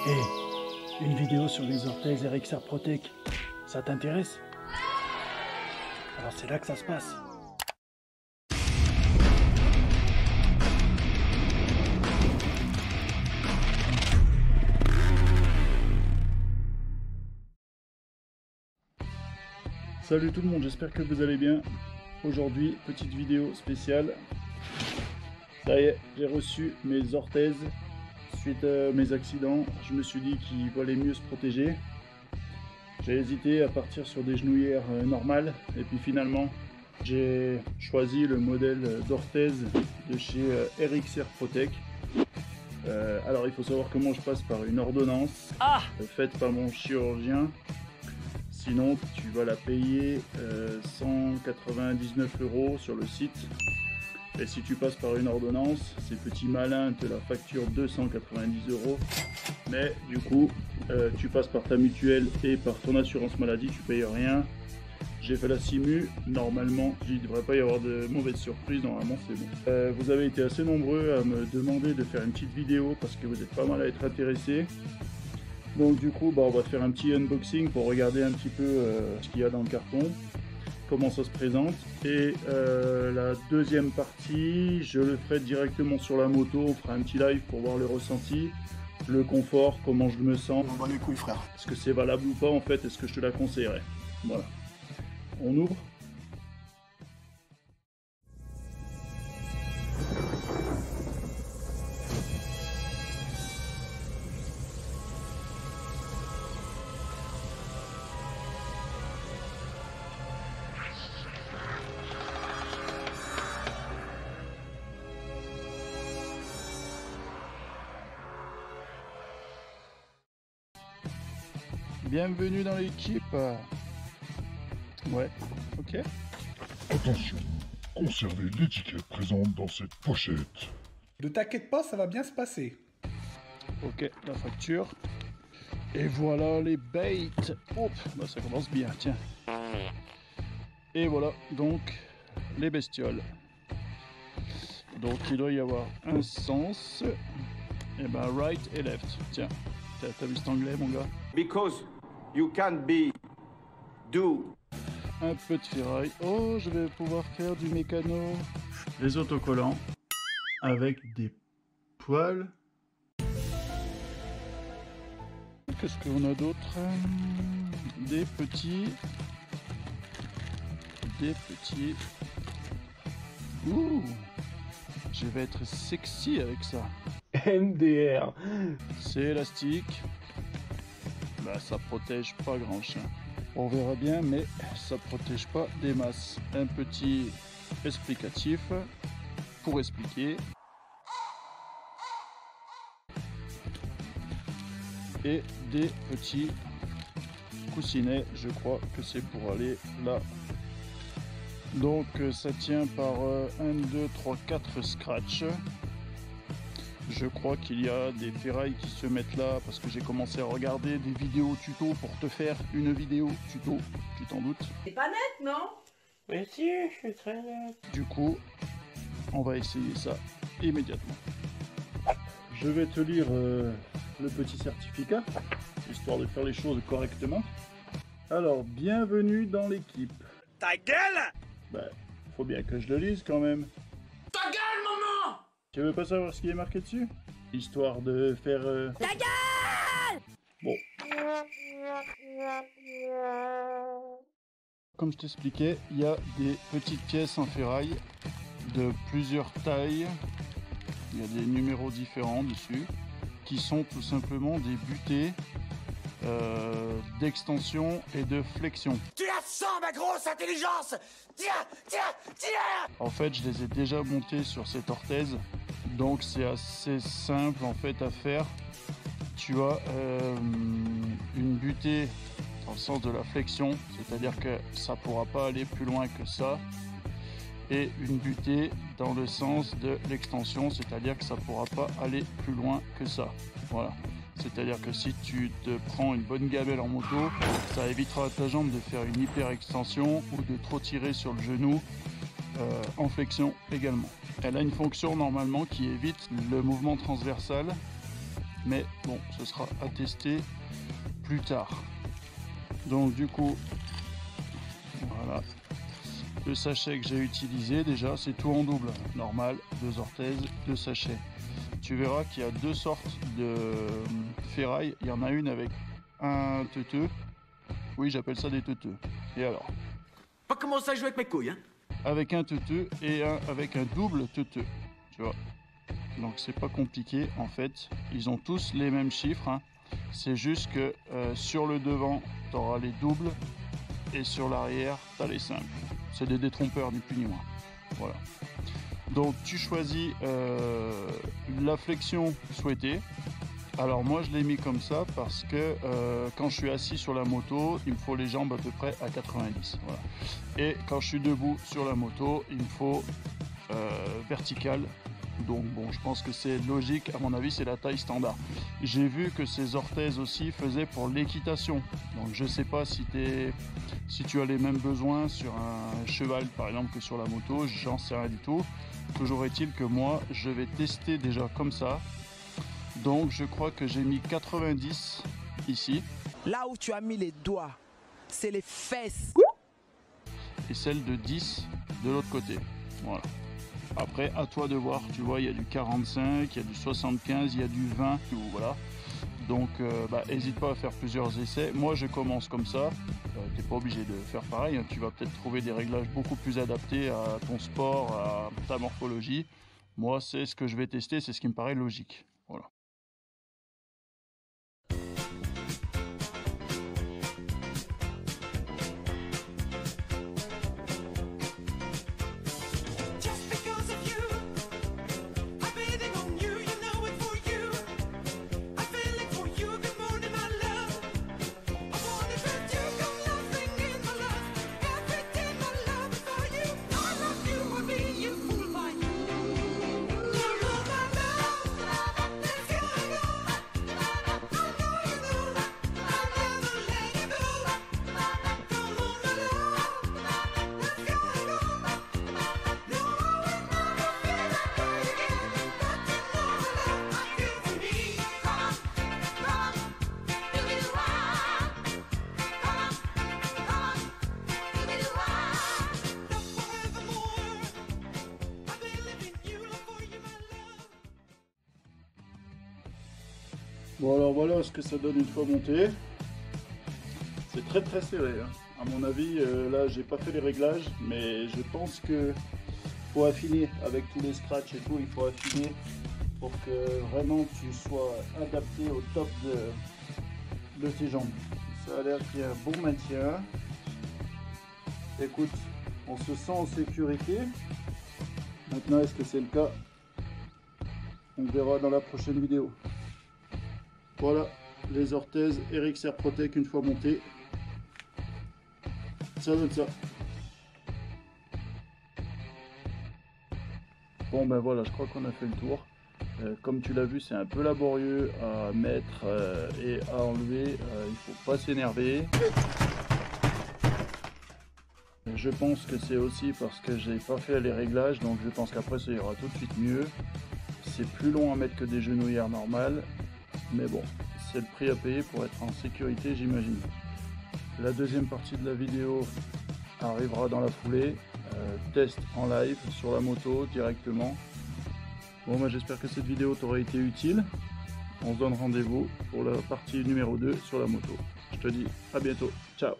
Hé, une vidéo sur les orthèses RXR Protec, ça t'intéresse? Alors c'est là que ça se passe. Salut tout le monde, j'espère que vous allez bien. Aujourd'hui, petite vidéo spéciale. Ça y est, j'ai reçu mes orthèses suite à mes accidents. Je me suis dit qu'il valait mieux se protéger. J'ai hésité à partir sur des genouillères normales et puis finalement j'ai choisi le modèle d'orthèse de chez RXR Protec. Alors il faut savoir que moi je passe par une ordonnance faite par mon chirurgien. Sinon tu vas la payer 199 € sur le site. Et si tu passes par une ordonnance, ces petits malins te la facturent 290 €. Mais du coup, tu passes par ta mutuelle et par ton assurance maladie, tu payes rien. J'ai fait la simu, normalement, il ne devrait pas y avoir de mauvaises surprises, normalement c'est bon. Vous avez été assez nombreux à me demander de faire une petite vidéo parce que vous êtes pas mal à être intéressés. Donc du coup, on va faire un petit unboxing pour regarder un petit peu ce qu'il y a dans le carton, comment ça se présente. Et la deuxième partie, je le ferai directement sur la moto, on fera un petit live pour voir le ressenti, le confort, comment je me sens. On bat les couilles frère. Est-ce que c'est valable ou pas en fait, est-ce que je te la conseillerais? Voilà. On ouvre. Bienvenue dans l'équipe. Ouais, ok. Attention, conservez l'étiquette présente dans cette pochette. Ne t'inquiète pas, ça va bien se passer. Ok, la facture. Et voilà les baits. Hop, ça commence bien, tiens. Et voilà, donc, les bestioles. Donc il doit y avoir un sens. Et ben right et left. Tiens, t'as vu cet anglais mon gars? Because you can't be do. Un peu de ferraille. Oh, je vais pouvoir faire du mécano. Les autocollants avec des poils. Qu'est-ce qu'on a d'autre? Des petits. Ouh, je vais être sexy avec ça. MDR. C'est élastique. Bah, ça protège pas grand chien. On verra bien, mais ça protège pas des masses. Un petit explicatif pour expliquer. Et des petits coussinets, je crois que c'est pour aller là. Donc ça tient par 1, 2, 3, 4 scratch. Je crois qu'il y a des ferrailles qui se mettent là parce que j'ai commencé à regarder des vidéos tuto pour te faire une vidéo tuto, tu t'en doutes? C'est pas net, non? Mais si, je suis très net. Du coup, on va essayer ça immédiatement. Je vais te lire le petit certificat, histoire de faire les choses correctement. Alors, bienvenue dans l'équipe. Ta gueule! Bah, faut bien que je le lise quand même. Ta gueule, maman! Tu veux pas savoir ce qui est marqué dessus? Histoire de faire... Ta gueule! Bon. Comme je t'expliquais, il y a des petites pièces en ferraille de plusieurs tailles. Il y a des numéros différents dessus, qui sont tout simplement des butées d'extension et de flexion. Tu la sens, ma grosse intelligence! Tiens! En fait, je les ai déjà montés sur cette orthèse, donc c'est assez simple en fait à faire. Tu as une butée dans le sens de la flexion, c'est-à-dire que ça pourra pas aller plus loin que ça, et une butée dans le sens de l'extension, c'est-à-dire que ça pourra pas aller plus loin que ça. Voilà. C'est-à-dire que si tu te prends une bonne gamelle en moto, ça évitera à ta jambe de faire une hyper extension ou de trop tirer sur le genou en flexion également. Elle a une fonction normalement qui évite le mouvement transversal mais bon, ce sera à tester plus tard. Donc du coup, voilà, le sachet que j'ai utilisé déjà, c'est tout en double, normal, 2 orthèses, 2 sachets. Tu verras qu'il y a 2 sortes de ferraille, il y en a une avec un teuteux, oui j'appelle ça des teuteux, et alors Pas commencer à jouer avec mes couilles, hein. avec un teuteux et un avec un double teuteux, tu vois. Donc c'est pas compliqué en fait, ils ont tous les mêmes chiffres, hein. C'est juste que sur le devant tu auras les doubles et sur l'arrière tu as les simples. C'est des détrompeurs ni plus ni moins. Voilà. Donc tu choisis la flexion souhaitée. Alors moi je l'ai mis comme ça parce que quand je suis assis sur la moto, il me faut les jambes à peu près à 90. Voilà. Et quand je suis debout sur la moto, il me faut vertical. Donc bon, je pense que c'est logique, à mon avis c'est la taille standard. J'ai vu que ces orthèses aussi faisaient pour l'équitation. Donc je sais pas si tu as les mêmes besoins sur un cheval par exemple que sur la moto, j'en sais rien du tout. Toujours est-il que moi je vais tester déjà comme ça. Donc je crois que j'ai mis 90 ici. Là où tu as mis les doigts, c'est les fesses. Et celle de 10 de l'autre côté. Voilà. Après, à toi de voir, tu vois, il y a du 45, il y a du 75, il y a du 20, voilà. Donc, n'hésite pas à faire plusieurs essais. Moi, je commence comme ça. Tu n'es pas obligé de faire pareil, hein. Tu vas peut-être trouver des réglages beaucoup plus adaptés à ton sport, à ta morphologie. Moi, c'est ce que je vais tester, c'est ce qui me paraît logique. Voilà. Bon alors voilà ce que ça donne une fois monté. C'est très très serré, hein. À mon avis, là j'ai pas fait les réglages, mais je pense que faut affiner avec tous les scratchs et tout, il faut affiner pour que vraiment tu sois adapté au top de tes jambes. Ça a l'air qu'il y a un bon maintien. Écoute, on se sent en sécurité. Maintenant, est-ce que c'est le cas? On verra dans la prochaine vidéo. Voilà, les orthèses Eric Protec une fois montées. Ça donne ça. Bon ben voilà, je crois qu'on a fait le tour. Comme tu l'as vu, c'est un peu laborieux à mettre et à enlever. Il faut pas s'énerver. Je pense que c'est aussi parce que j'ai pas fait les réglages, donc je pense qu'après ça ira tout de suite mieux. C'est plus long à mettre que des genouillères normales, mais bon, c'est le prix à payer pour être en sécurité, j'imagine. La deuxième partie de la vidéo arrivera dans la foulée, test en live sur la moto directement. Bon, moi j'espère que cette vidéo t'aura été utile. On se donne rendez-vous pour la partie numéro 2 sur la moto. Je te dis à bientôt, ciao.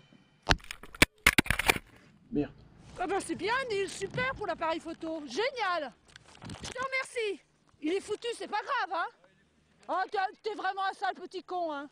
Merde. Ah ben c'est bien Neil, super pour l'appareil photo, génial. Je te remercie. Il est foutu, c'est pas grave, hein. Oh, t'es vraiment un sale petit con, hein.